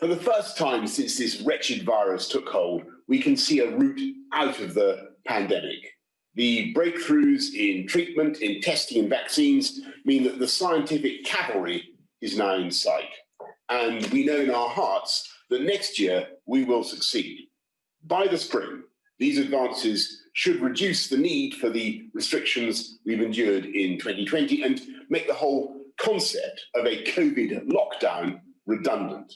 For the first time since this wretched virus took hold, we can see a route out of the pandemic. The breakthroughs in treatment, in testing and vaccines mean that the scientific cavalry is now in sight. And we know in our hearts that next year we will succeed. By the spring, these advances should reduce the need for the restrictions we've endured in 2020 and make the whole concept of a COVID lockdown redundant.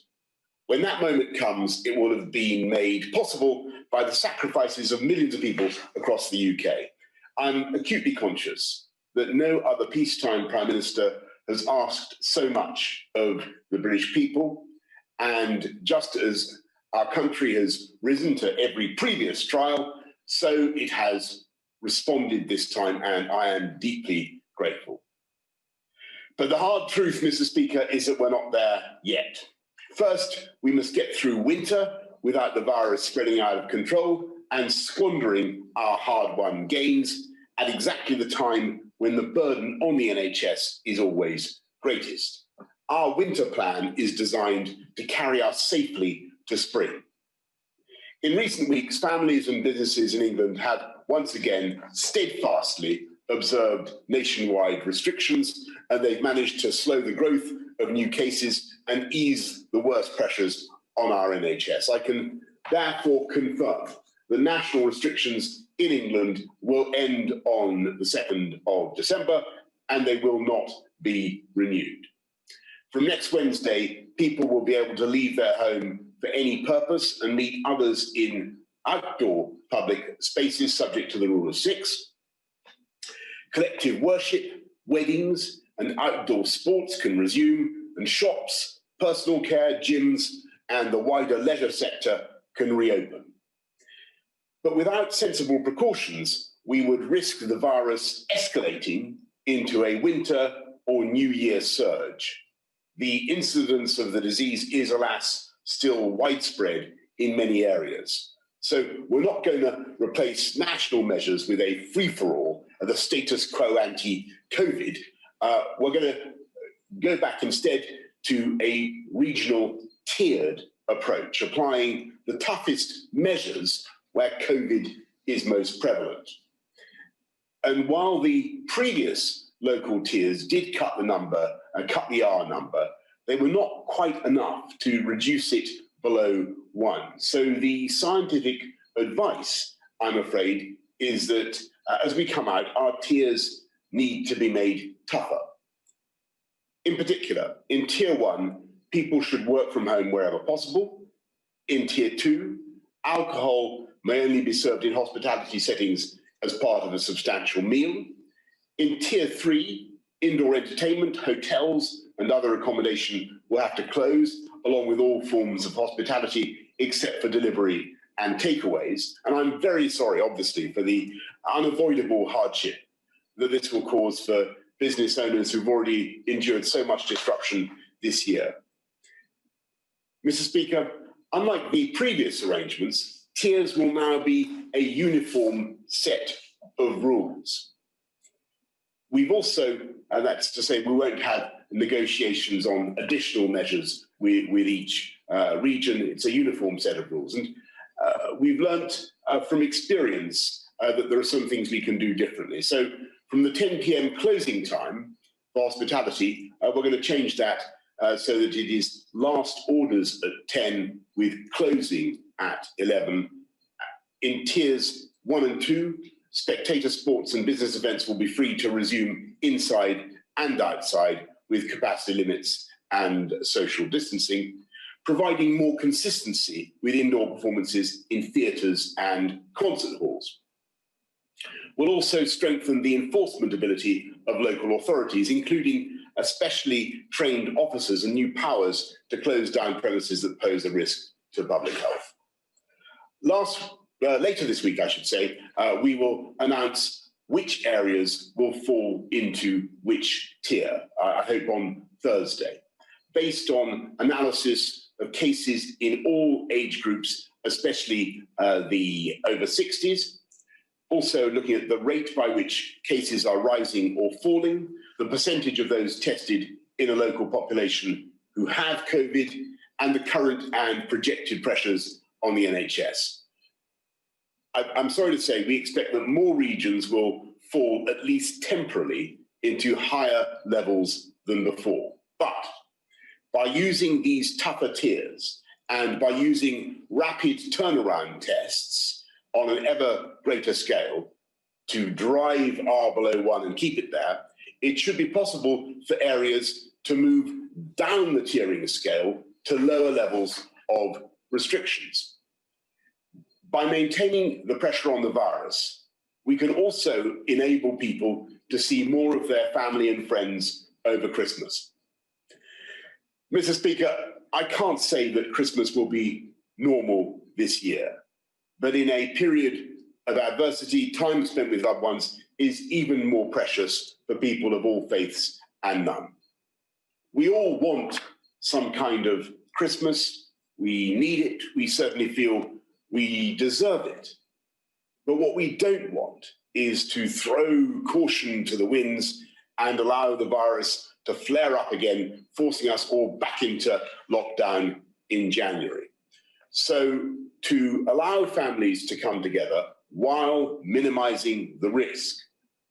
When that moment comes, it will have been made possible by the sacrifices of millions of people across the UK. I'm acutely conscious that no other peacetime Prime Minister has asked so much of the British people, and just as our country has risen to every previous trial, so it has responded this time, and I am deeply grateful. But the hard truth, Mr. Speaker, is that we're not there yet. First, we must get through winter without the virus spreading out of control and squandering our hard-won gains at exactly the time when the burden on the NHS is always greatest. Our winter plan is designed to carry us safely to spring. In recent weeks, families and businesses in England have once again steadfastly observed nationwide restrictions, and they've managed to slow the growth of new cases and ease the worst pressures on our NHS. I can therefore confirm the national restrictions in England will end on the 2nd of December, and they will not be renewed. From next Wednesday, people will be able to leave their home for any purpose and meet others in outdoor public spaces subject to the rule of 6. Collective worship, weddings, and outdoor sports can resume, and shops, personal care, gyms, and the wider leisure sector can reopen. But without sensible precautions, we would risk the virus escalating into a winter or New Year surge. The incidence of the disease is, alas, still widespread in many areas. So we're not going to replace national measures with a free-for-all, the status quo anti-COVID. We're going to go back instead to a regional tiered approach, applying the toughest measures where COVID is most prevalent. And while the previous local tiers did cut the R number, they were not quite enough to reduce it below 1. So the scientific advice, I'm afraid, is that as we come out, our tiers need to be made tougher. In particular, in Tier 1, people should work from home wherever possible. In Tier 2, alcohol may only be served in hospitality settings as part of a substantial meal. In Tier 3, indoor entertainment, hotels, and other accommodation will have to close, along with all forms of hospitality except for delivery and takeaways. And I'm very sorry, obviously, for the unavoidable hardship that this will cause for business owners who've already endured so much disruption this year. Mr. Speaker, unlike the previous arrangements, tiers will now be a uniform set of rules. We've also, and that's to say we won't have negotiations on additional measures with each region. It's a uniform set of rules. And we've learnt from experience that there are some things we can do differently. So from the 10 p.m. closing time for hospitality, we're going to change that so that it is last orders at 10 with closing at 11. In tiers 1 and 2, spectator sports and business events will be free to resume inside and outside with capacity limits and social distancing, providing more consistency with indoor performances in theatres and concert halls. We'll also strengthen the enforcement ability of local authorities, including specially trained officers and new powers to close down premises that pose a risk to public health. Later this week, I should say, we will announce which areas will fall into which tier, I hope on Thursday, based on analysis of cases in all age groups, especially the over 60s, also looking at the rate by which cases are rising or falling, the percentage of those tested in a local population who have COVID, and the current and projected pressures on the NHS. I'm sorry to say we expect that more regions will fall, at least temporarily, into higher levels than before. But by using these tougher tiers and by using rapid turnaround tests on an ever greater scale to drive R below 1 and keep it there, it should be possible for areas to move down the tiering scale to lower levels of restrictions. By maintaining the pressure on the virus, we can also enable people to see more of their family and friends over Christmas. Mr. Speaker, I can't say that Christmas will be normal this year, but in a period of adversity, time spent with loved ones is even more precious for people of all faiths and none. We all want some kind of Christmas. We need it. We certainly feel we deserve it. But what we don't want is to throw caution to the winds and allow the virus to flare up again, forcing us all back into lockdown in January. So to allow families to come together while minimizing the risk,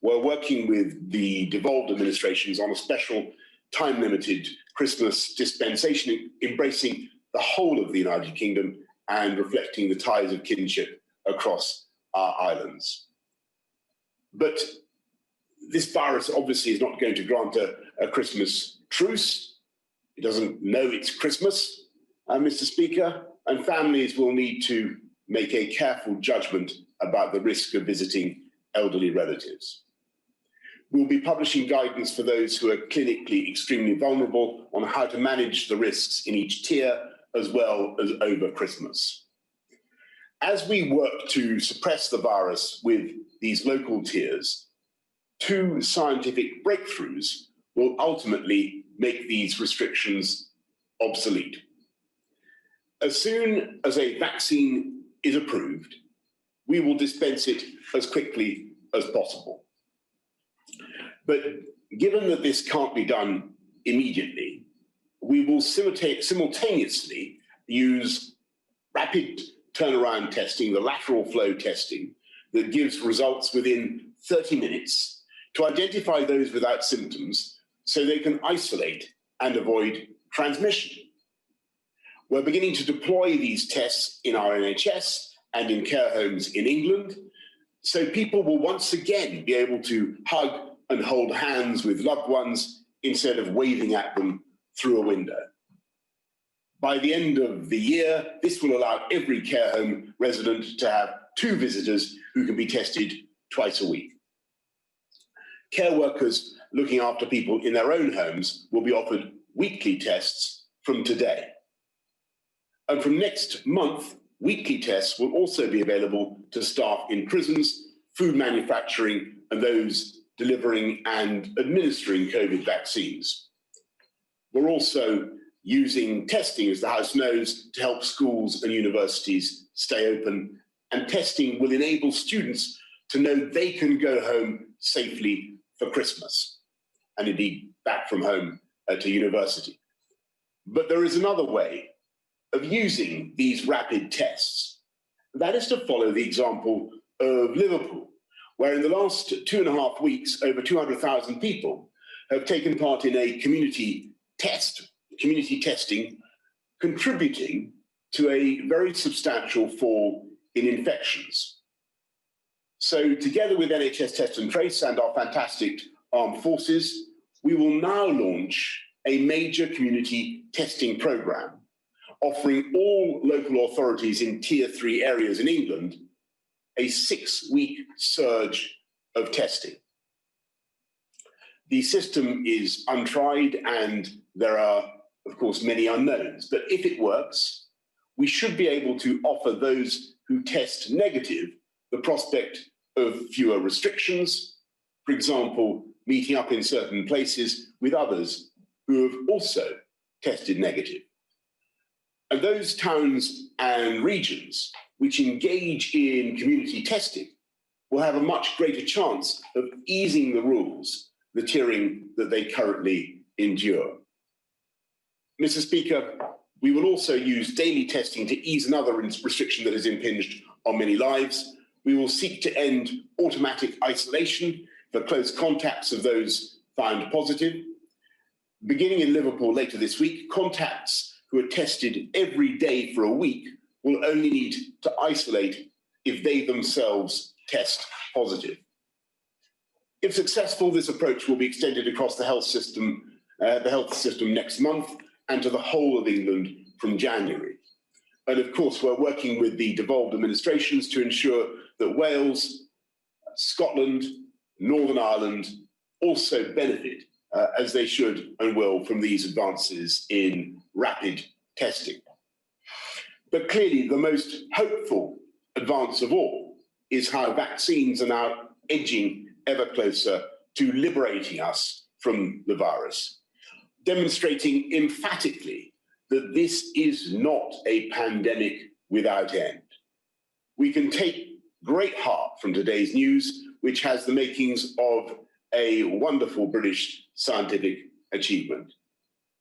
we're working with the devolved administrations on a special time-limited Christmas dispensation, embracing the whole of the United Kingdom and reflecting the ties of kinship across our islands. But this virus obviously is not going to grant a Christmas truce. It doesn't know it's Christmas, Mr. Speaker, and families will need to make a careful judgment about the risk of visiting elderly relatives. We'll be publishing guidance for those who are clinically extremely vulnerable on how to manage the risks in each tier, as well as over Christmas. As we work to suppress the virus with these local tiers, 2 scientific breakthroughs will ultimately make these restrictions obsolete. As soon as a vaccine is approved, we will dispense it as quickly as possible. But given that this can't be done immediately, we will simultaneously use rapid turnaround testing, the lateral flow testing, that gives results within 30 minutes to identify those without symptoms so they can isolate and avoid transmission. We're beginning to deploy these tests in our NHS and in care homes in England, so people will once again be able to hug and hold hands with loved ones instead of waving at them through a window. By the end of the year, this will allow every care home resident to have 2 visitors who can be tested twice a week. Care workers looking after people in their own homes will be offered weekly tests from today. And from next month, weekly tests will also be available to staff in prisons, food manufacturing, and those delivering and administering COVID vaccines. We're also using testing, as the House knows, to help schools and universities stay open, and testing will enable students to know they can go home safely for Christmas, and indeed back from home to university. But there is another way of using these rapid tests. That is to follow the example of Liverpool, where in the last 2.5 weeks, over 200,000 people have taken part in a community testing, contributing to a very substantial fall in infections. So together with NHS Test and Trace and our fantastic armed forces, we will now launch a major community testing programme, offering all local authorities in Tier 3 areas in England a 6-week surge of testing. The system is untried and there are, of course, many unknowns, but if it works, we should be able to offer those who test negative the prospect of fewer restrictions, for example, meeting up in certain places with others who have also tested negative. And those towns and regions which engage in community testing will have a much greater chance of easing the rules, the tiering that they currently endure. Mr. Speaker, We will also use daily testing to ease another restriction that has impinged on many lives. We will seek to end automatic isolation for close contacts of those found positive. Beginning in Liverpool later this week, contacts who are tested every day for a week will only need to isolate if they themselves test positive. If successful, this approach will be extended across the health system next month and to the whole of England from January. And of course, we're working with the devolved administrations to ensure that Wales, Scotland, Northern Ireland also benefit, as they should and will, from these advances in rapid testing. But clearly, the most hopeful advance of all is how vaccines are now edging ever closer to liberating us from the virus, demonstrating emphatically that this is not a pandemic without end. We can take great heart from today's news, which has the makings of a wonderful British scientific achievement.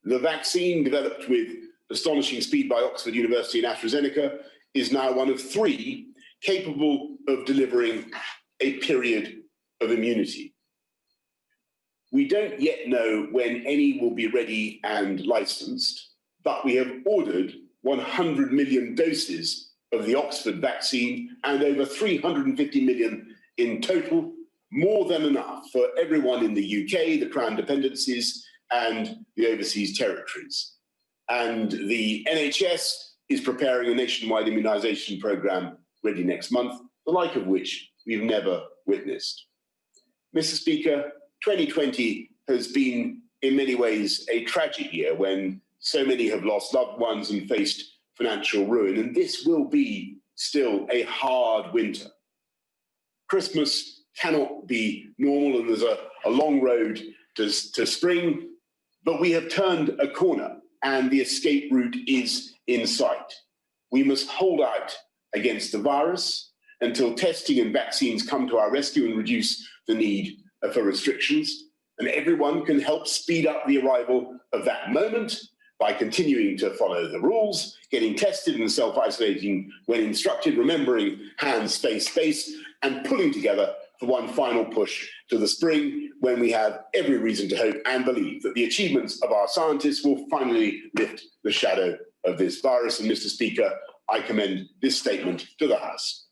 The vaccine, developed with astonishing speed by Oxford University and AstraZeneca, is now one of 3 capable of delivering a period of immunity. We don't yet know when any will be ready and licensed, but we have ordered 100 million doses of the Oxford vaccine and over 350 million in total, more than enough for everyone in the UK, the Crown dependencies, and the overseas territories. And the NHS is preparing a nationwide immunisation programme ready next month, the like of which we've never witnessed. Mr. Speaker, 2020 has been in many ways a tragic year when so many have lost loved ones and faced financial ruin, and this will be still a hard winter. Christmas cannot be normal, and there's a long road to spring, but we have turned a corner and the escape route is in sight. We must hold out against the virus until testing and vaccines come to our rescue and reduce the need for restrictions. And everyone can help speed up the arrival of that moment by continuing to follow the rules, getting tested and self-isolating when instructed, remembering hands, face, space, and pulling together for one final push to the spring, when we have every reason to hope and believe that the achievements of our scientists will finally lift the shadow of this virus. And Mr. Speaker, I commend this statement to the House.